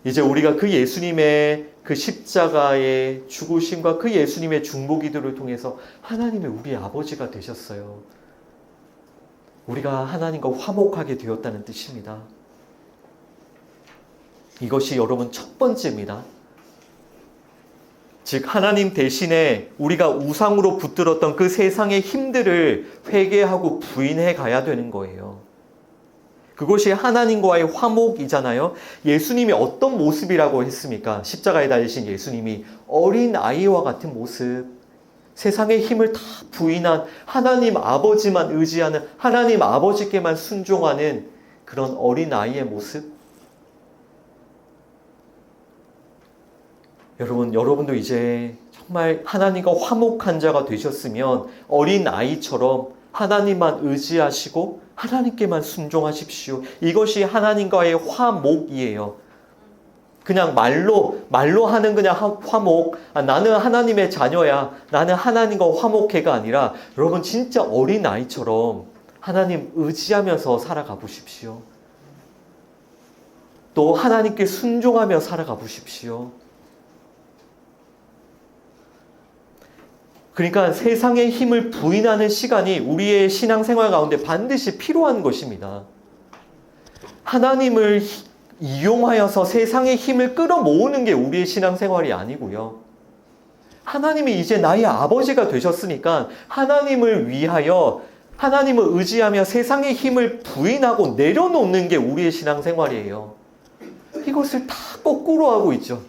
이제 우리가 그 예수님의 그 십자가의 죽으심과 그 예수님의 중보기도를 통해서 하나님의 우리 아버지가 되셨어요. 우리가 하나님과 화목하게 되었다는 뜻입니다. 이것이 여러분 첫 번째입니다. 즉, 하나님 대신에 우리가 우상으로 붙들었던 그 세상의 힘들을 회개하고 부인해 가야 되는 거예요. 그것이 하나님과의 화목이잖아요. 예수님이 어떤 모습이라고 했습니까? 십자가에 달리신 예수님이 어린 아이와 같은 모습, 세상의 힘을 다 부인한 하나님 아버지만 의지하는, 하나님 아버지께만 순종하는 그런 어린 아이의 모습. 여러분도 이제 정말 하나님과 화목한 자가 되셨으면 어린 아이처럼 하나님만 의지하시고 하나님께만 순종하십시오. 이것이 하나님과의 화목이에요. 그냥 말로 하는 그냥 화목, 나는 하나님의 자녀야, 나는 하나님과 화목해가 아니라 여러분 진짜 어린 아이처럼 하나님 의지하면서 살아가 보십시오. 또 하나님께 순종하며 살아가 보십시오. 그러니까 세상의 힘을 부인하는 시간이 우리의 신앙생활 가운데 반드시 필요한 것입니다. 하나님을 이용하여서 세상의 힘을 끌어모으는 게 우리의 신앙생활이 아니고요. 하나님이 이제 나의 아버지가 되셨으니까 하나님을 위하여, 하나님을 의지하며 세상의 힘을 부인하고 내려놓는 게 우리의 신앙생활이에요. 이것을 다 거꾸로 하고 있죠.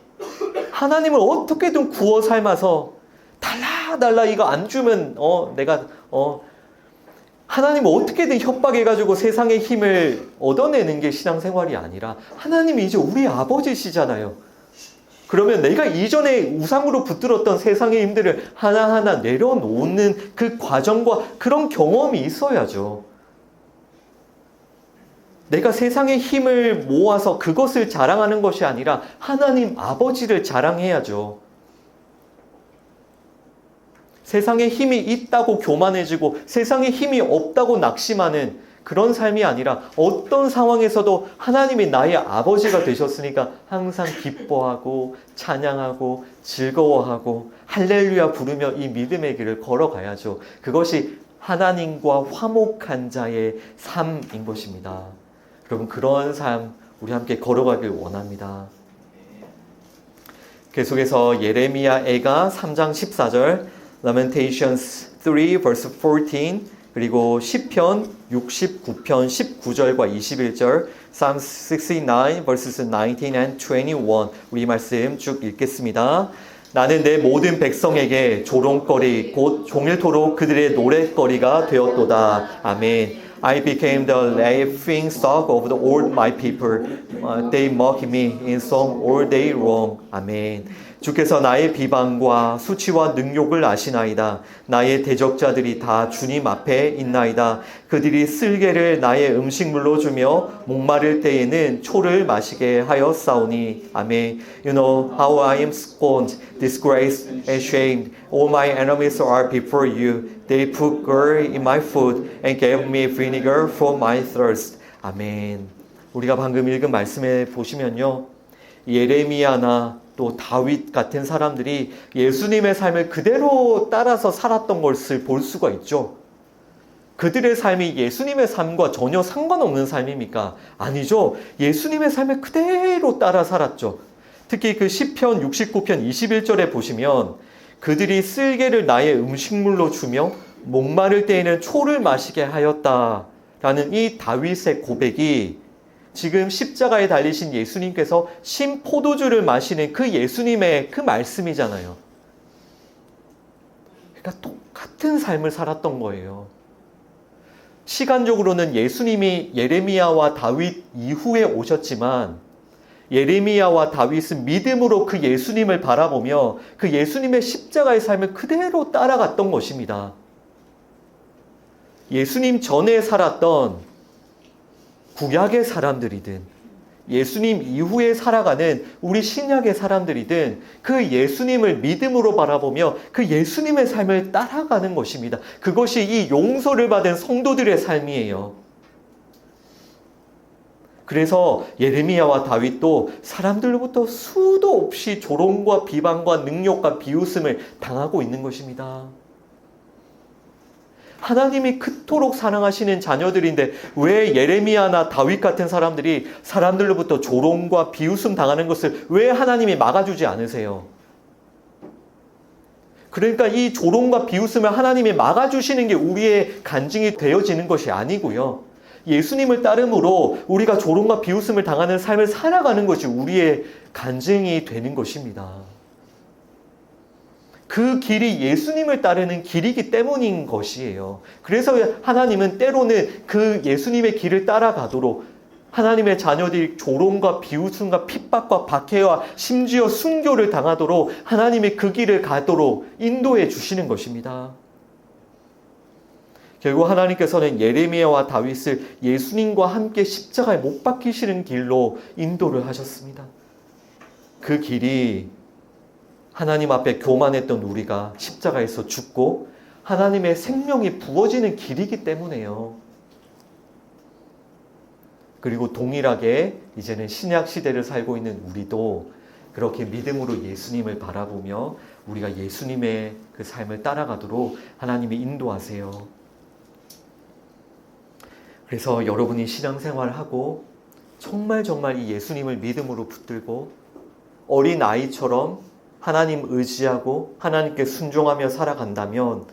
하나님을 어떻게든 구워 삶아서 달라 이거 안 주면 내가 하나님을 어떻게든 협박해가지고 세상의 힘을 얻어내는 게 신앙생활이 아니라 하나님이 이제 우리 아버지시잖아요. 그러면 내가 이전에 우상으로 붙들었던 세상의 힘들을 하나하나 내려놓는 그 과정과 그런 경험이 있어야죠. 내가 세상의 힘을 모아서 그것을 자랑하는 것이 아니라 하나님 아버지를 자랑해야죠. 세상에 힘이 있다고 교만해지고 세상에 힘이 없다고 낙심하는 그런 삶이 아니라 어떤 상황에서도 하나님이 나의 아버지가 되셨으니까 항상 기뻐하고 찬양하고 즐거워하고 할렐루야 부르며 이 믿음의 길을 걸어가야죠. 그것이 하나님과 화목한 자의 삶인 것입니다. 여러분, 그런 삶 우리 함께 걸어가길 원합니다. 계속해서 예레미야애가 3장 14절, Lamentations 3 verse 14, 그리고 시편 69편 19절과 21절, Psalm 69 verses 19 and 21, 우리 말씀 쭉 읽겠습니다. 나는 내 모든 백성에게 조롱거리 곧 종일토록 그들의 노랫거리가 되었도다. 아멘. I became the laughing stock of the all my people. They mock me in song all day long. 아멘. 주께서 나의 비방과 수치와 능욕을 아시나이다. 나의 대적자들이 다 주님 앞에 있나이다. 그들이 쓸개를 나의 음식물로 주며 목마를 때에는 초를 마시게 하였사오니. 아멘. You know how I am scorned, disgraced, and shamed. All my enemies are before you. They put gall in my food and gave me vinegar for my thirst. 아멘. 우리가 방금 읽은 말씀에 보시면요, 예레미야나 또 다윗 같은 사람들이 예수님의 삶을 그대로 따라서 살았던 것을 볼 수가 있죠. 그들의 삶이 예수님의 삶과 전혀 상관없는 삶입니까? 아니죠. 예수님의 삶을 그대로 따라 살았죠. 특히 그 시편 69편 21절에 보시면 그들이 쓸개를 나의 음식물로 주며 목마를 때에는 초를 마시게 하였다라는 이 다윗의 고백이 지금 십자가에 달리신 예수님께서 신 포도주를 마시는 그 예수님의 그 말씀이잖아요. 그러니까 똑같은 삶을 살았던 거예요. 시간적으로는 예수님이 예레미야와 다윗 이후에 오셨지만 예레미야와 다윗은 믿음으로 그 예수님을 바라보며 그 예수님의 십자가의 삶을 그대로 따라갔던 것입니다. 예수님 전에 살았던 구약의 사람들이든 예수님 이후에 살아가는 우리 신약의 사람들이든 그 예수님을 믿음으로 바라보며 그 예수님의 삶을 따라가는 것입니다. 그것이 이 용서를 받은 성도들의 삶이에요. 그래서 예레미야와 다윗도 사람들로부터 수도 없이 조롱과 비방과 능욕과 비웃음을 당하고 있는 것입니다. 하나님이 그토록 사랑하시는 자녀들인데 왜 예레미야나 다윗 같은 사람들이 사람들로부터 조롱과 비웃음 당하는 것을 왜 하나님이 막아주지 않으세요? 그러니까 이 조롱과 비웃음을 하나님이 막아주시는 게 우리의 간증이 되어지는 것이 아니고요. 예수님을 따름으로 우리가 조롱과 비웃음을 당하는 삶을 살아가는 것이 우리의 간증이 되는 것입니다. 그 길이 예수님을 따르는 길이기 때문인 것이에요. 그래서 하나님은 때로는 그 예수님의 길을 따라가도록 하나님의 자녀들이 조롱과 비웃음과 핍박과 박해와 심지어 순교를 당하도록 하나님이 그 길을 가도록 인도해 주시는 것입니다. 결국 하나님께서는 예레미야와 다윗을 예수님과 함께 십자가에 못 박히시는 길로 인도를 하셨습니다. 그 길이 하나님 앞에 교만했던 우리가 십자가에서 죽고 하나님의 생명이 부어지는 길이기 때문에요. 그리고 동일하게 이제는 신약 시대를 살고 있는 우리도 그렇게 믿음으로 예수님을 바라보며 우리가 예수님의 그 삶을 따라가도록 하나님이 인도하세요. 그래서 여러분이 신앙생활하고 정말 이 예수님을 믿음으로 붙들고 어린 아이처럼 하나님 의지하고 하나님께 순종하며 살아간다면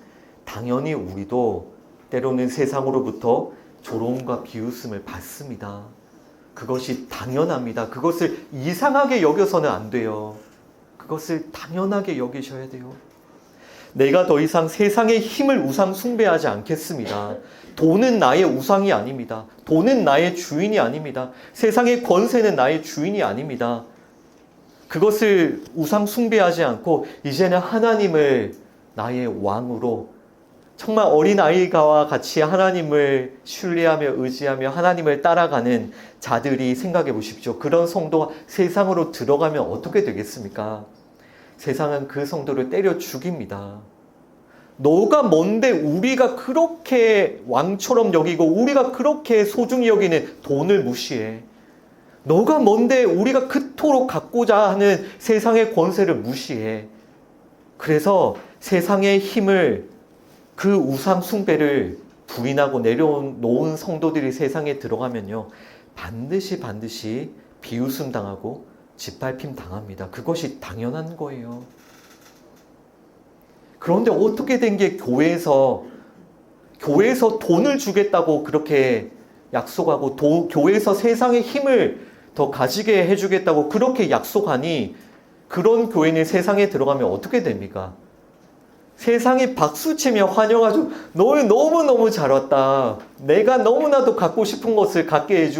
당연히 우리도 때로는 세상으로부터 조롱과 비웃음을 받습니다. 그것이 당연합니다. 그것을 이상하게 여겨서는 안 돼요. 그것을 당연하게 여기셔야 돼요. 내가 더 이상 세상의 힘을 우상 숭배하지 않겠습니다. 돈은 나의 우상이 아닙니다. 돈은 나의 주인이 아닙니다. 세상의 권세는 나의 주인이 아닙니다. 그것을 우상 숭배하지 않고 이제는 하나님을 나의 왕으로, 정말 어린아이와 같이 하나님을 신뢰하며 의지하며 하나님을 따라가는 자들이, 생각해 보십시오. 그런 성도가 세상으로 들어가면 어떻게 되겠습니까? 세상은 그 성도를 때려 죽입니다. 너가 뭔데 우리가 그렇게 왕처럼 여기고 우리가 그렇게 소중히 여기는 돈을 무시해? 너가 뭔데 우리가 그토록 갖고자 하는 세상의 권세를 무시해? 그래서 세상의 힘을, 그 우상 숭배를 부인하고 내려놓은 성도들이 세상에 들어가면요, 반드시 비웃음 당하고 짓밟힘 당합니다. 그것이 당연한 거예요. 그런데 어떻게 된 게 교회에서 돈을 주겠다고 그렇게 약속하고 교회에서 세상의 힘을 더 가지게 해주겠다고 그렇게 약속하니, 그런 교회는 세상에 들어가면 어떻게 됩니까? 세상이 박수치며 환영하죠. 너희 너무너무 잘 왔다. 내가 너무나도 갖고 싶은 것을 갖게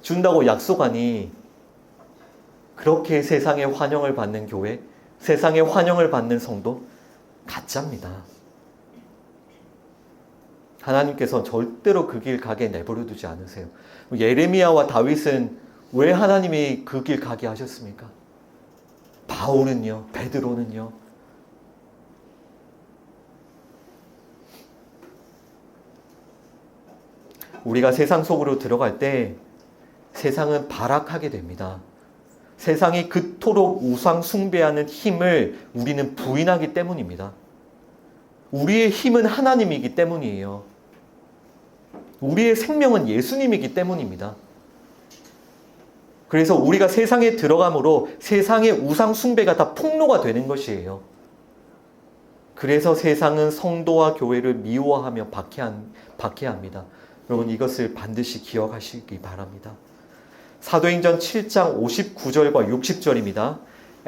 준다고 약속하니, 그렇게 세상의 환영을 받는 교회, 세상의 환영을 받는 성도, 가짜입니다. 하나님께서 절대로 그 길 가게 내버려 두지 않으세요. 예레미야와 다윗은 왜 하나님이 그 길 가게 하셨습니까? 바울은요, 베드로는요. 우리가 세상 속으로 들어갈 때 세상은 발악하게 됩니다. 세상이 그토록 우상 숭배하는 힘을 우리는 부인하기 때문입니다. 우리의 힘은 하나님이기 때문이에요. 우리의 생명은 예수님이기 때문입니다. 그래서 우리가 세상에 들어감으로 세상의 우상 숭배가 다 폭로가 되는 것이에요. 그래서 세상은 성도와 교회를 미워하며 박해합니다. 여러분, 이것을 반드시 기억하시기 바랍니다. 사도행전 7장 59절과 60절입니다.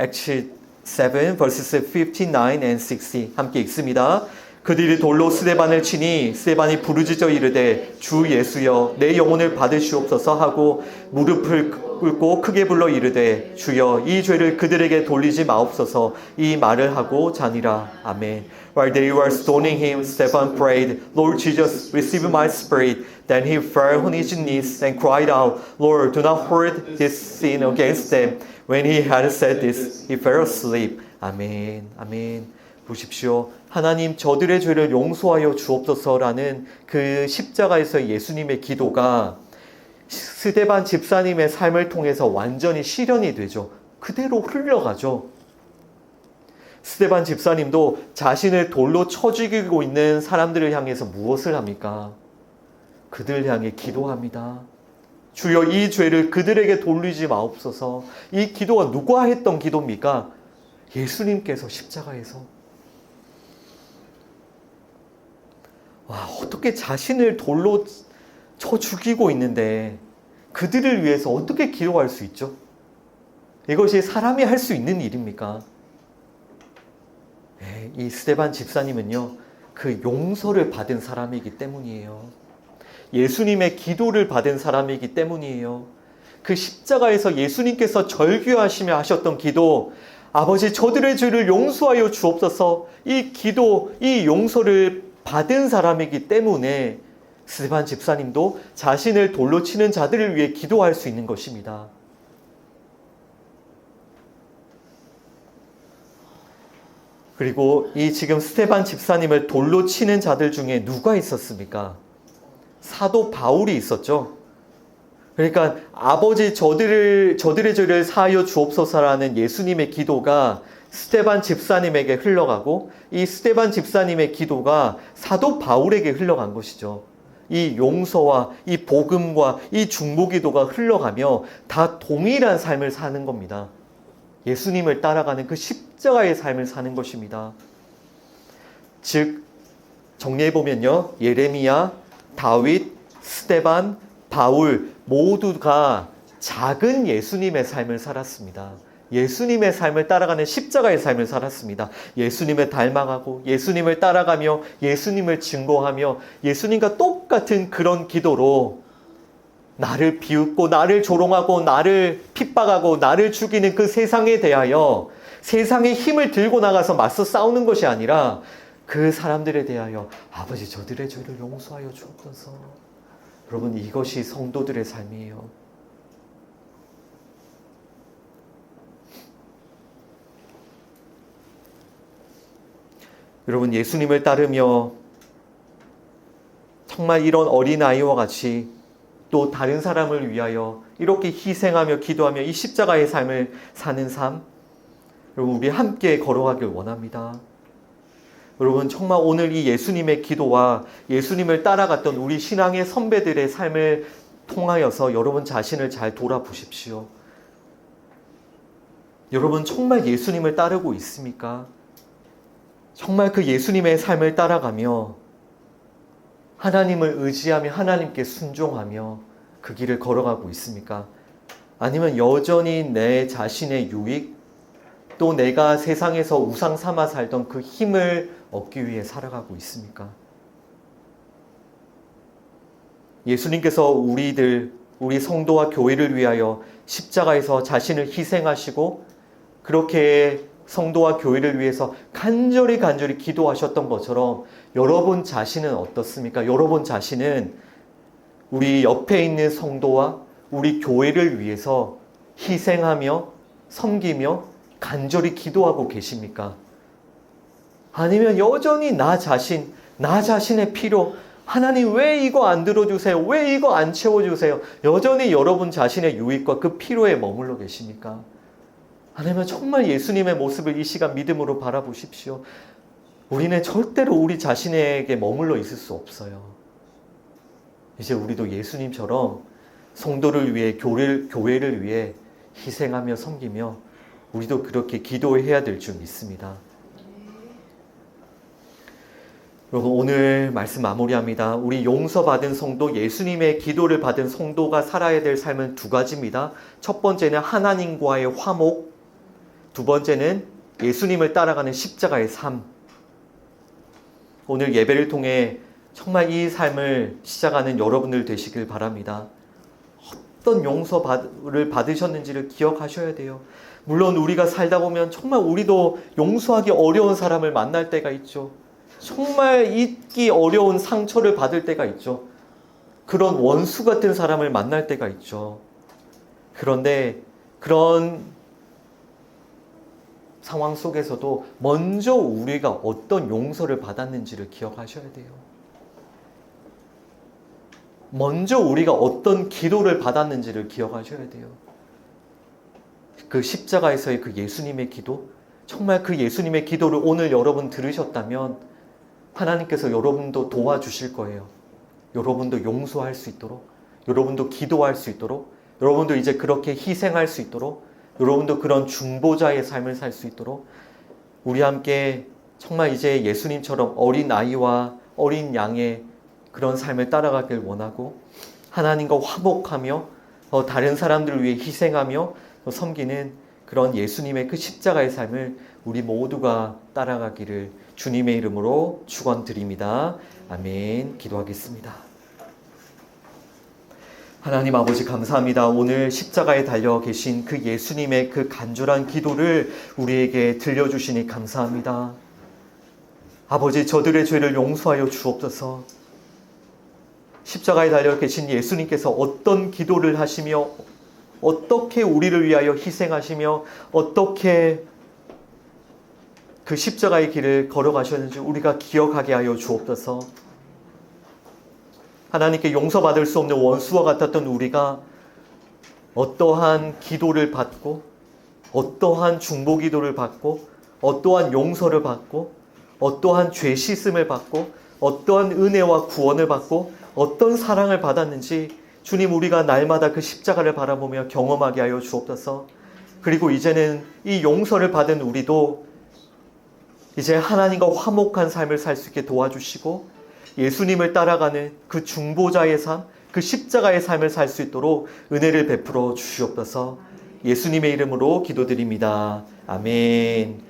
Acts 7 verses 59 and 60 함께 읽습니다. 그들이 돌로 스데반을 치니 스데반이 부르짖어 이르되 주 예수여 내 영혼을 받으시옵소서 하고 무릎을 꿇고 크게 불러 이르되 주여 이 죄를 그들에게 돌리지 마옵소서 이 말을 하고 자니라. 아멘. While they were stoning him, Stephen prayed, Lord Jesus, receive my spirit. Then he fell on his knees and cried out, Lord, do not hold this sin against them. When he had said this, he fell asleep. 아멘. 아멘. 보십시오. 하나님 저들의 죄를 용서하여 주옵소서라는 그 십자가에서 예수님의 기도가 스데반 집사님의 삶을 통해서 완전히 실현이 되죠. 그대로 흘러가죠. 스데반 집사님도 자신을 돌로 쳐 죽이고 있는 사람들을 향해서 무엇을 합니까? 그들 향해 기도합니다. 주여 이 죄를 그들에게 돌리지 마옵소서. 이 기도가 누가 했던 기도입니까? 예수님께서 십자가에서. 와, 어떻게 자신을 돌로 쳐 죽이고 있는데 그들을 위해서 어떻게 기도할 수 있죠? 이것이 사람이 할 수 있는 일입니까? 이 스데반 집사님은요, 그 용서를 받은 사람이기 때문이에요. 예수님의 기도를 받은 사람이기 때문이에요. 그 십자가에서 예수님께서 절규하시며 하셨던 기도, 아버지 저들의 죄를 용서하여 주옵소서, 이 기도, 이 용서를 받은 사람이기 때문에 스데반 집사님도 자신을 돌로 치는 자들을 위해 기도할 수 있는 것입니다. 그리고 이 지금 스데반 집사님을 돌로 치는 자들 중에 누가 있었습니까? 사도 바울이 있었죠. 그러니까 아버지 저들의 죄를 사하여 주옵소서라는 예수님의 기도가 스데반 집사님에게 흘러가고 이 스데반 집사님의 기도가 사도 바울에게 흘러간 것이죠. 이 용서와 이 복음과 이 중보기도가 흘러가며 다 동일한 삶을 사는 겁니다. 예수님을 따라가는 그 십자가의 삶을 사는 것입니다. 즉 정리해보면요, 예레미야, 다윗, 스데반, 바울 모두가 작은 예수님의 삶을 살았습니다. 예수님의 삶을 따라가는 십자가의 삶을 살았습니다. 예수님을 닮아가고 예수님을 따라가며 예수님을 증거하며 예수님과 똑같은 그런 기도로 나를 비웃고 나를 조롱하고 나를 핍박하고 나를 죽이는 그 세상에 대하여 세상의 힘을 들고 나가서 맞서 싸우는 것이 아니라 그 사람들에 대하여 아버지 저들의 죄를 용서하여 주옵소서. 여러분 이것이 성도들의 삶이에요. 여러분 예수님을 따르며 정말 이런 어린아이와 같이 또 다른 사람을 위하여 이렇게 희생하며 기도하며 이 십자가의 삶을 사는 삶 여러분 우리 함께 걸어가길 원합니다. 여러분 정말 오늘 이 예수님의 기도와 예수님을 따라갔던 우리 신앙의 선배들의 삶을 통하여서 여러분 자신을 잘 돌아보십시오. 여러분 정말 예수님을 따르고 있습니까? 정말 그 예수님의 삶을 따라가며 하나님을 의지하며 하나님께 순종하며 그 길을 걸어가고 있습니까? 아니면 여전히 내 자신의 유익 또 내가 세상에서 우상 삼아 살던 그 힘을 얻기 위해 살아가고 있습니까? 예수님께서 우리 성도와 교회를 위하여 십자가에서 자신을 희생하시고 그렇게 성도와 교회를 위해서 간절히 기도하셨던 것처럼 여러분 자신은 어떻습니까? 여러분 자신은 우리 옆에 있는 성도와 우리 교회를 위해서 희생하며 섬기며 간절히 기도하고 계십니까? 아니면 여전히 나 자신의 필요, 하나님 왜 이거 안 들어주세요? 왜 이거 안 채워주세요? 여전히 여러분 자신의 유익과 그 필요에 머물러 계십니까? 아니면 정말 예수님의 모습을 이 시간 믿음으로 바라보십시오. 우리는 절대로 우리 자신에게 머물러 있을 수 없어요. 이제 우리도 예수님처럼 성도를 위해 교회를 위해 희생하며 섬기며 우리도 그렇게 기도해야 될 줄 믿습니다. 여러분 오늘 말씀 마무리합니다. 우리 용서받은 성도, 예수님의 기도를 받은 성도가 살아야 될 삶은 두 가지입니다. 첫 번째는 하나님과의 화목, 두 번째는 예수님을 따라가는 십자가의 삶. 오늘 예배를 통해 정말 이 삶을 시작하는 여러분들 되시길 바랍니다. 어떤 용서를 받으셨는지를 기억하셔야 돼요. 물론 우리가 살다 보면 정말 우리도 용서하기 어려운 사람을 만날 때가 있죠. 정말 잊기 어려운 상처를 받을 때가 있죠. 그런 원수 같은 사람을 만날 때가 있죠. 그런데 그런 상황 속에서도 먼저 우리가 어떤 용서를 받았는지를 기억하셔야 돼요. 먼저 우리가 어떤 기도를 받았는지를 기억하셔야 돼요. 그 십자가에서의 그 예수님의 기도, 정말 그 예수님의 기도를 오늘 여러분 들으셨다면 하나님께서 여러분도 도와주실 거예요. 여러분도 용서할 수 있도록, 여러분도 기도할 수 있도록, 여러분도 이제 그렇게 희생할 수 있도록, 여러분도 그런 중보자의 삶을 살 수 있도록 우리 함께 정말 이제 예수님처럼 어린 아이와 어린 양의 그런 삶을 따라가길 원하고 하나님과 화목하며 다른 사람들을 위해 희생하며 섬기는 그런 예수님의 그 십자가의 삶을 우리 모두가 따라가기를 주님의 이름으로 축원드립니다. 아멘. 기도하겠습니다. 하나님 아버지 감사합니다. 오늘 십자가에 달려 계신 그 예수님의 그 간절한 기도를 우리에게 들려주시니 감사합니다. 아버지 저들의 죄를 용서하여 주옵소서. 십자가에 달려 계신 예수님께서 어떤 기도를 하시며 어떻게 우리를 위하여 희생하시며 어떻게 그 십자가의 길을 걸어가셨는지 우리가 기억하게 하여 주옵소서. 하나님께 용서받을 수 없는 원수와 같았던 우리가 어떠한 기도를 받고 어떠한 중보기도를 받고 어떠한 용서를 받고 어떠한 죄 씻음을 받고 어떠한 은혜와 구원을 받고 어떤 사랑을 받았는지 주님 우리가 날마다 그 십자가를 바라보며 경험하게 하여 주옵소서. 그리고 이제는 이 용서를 받은 우리도 이제 하나님과 화목한 삶을 살 수 있게 도와주시고 예수님을 따라가는 그 중보자의 삶, 그 십자가의 삶을 살 수 있도록 은혜를 베풀어 주시옵소서. 예수님의 이름으로 기도드립니다. 아멘.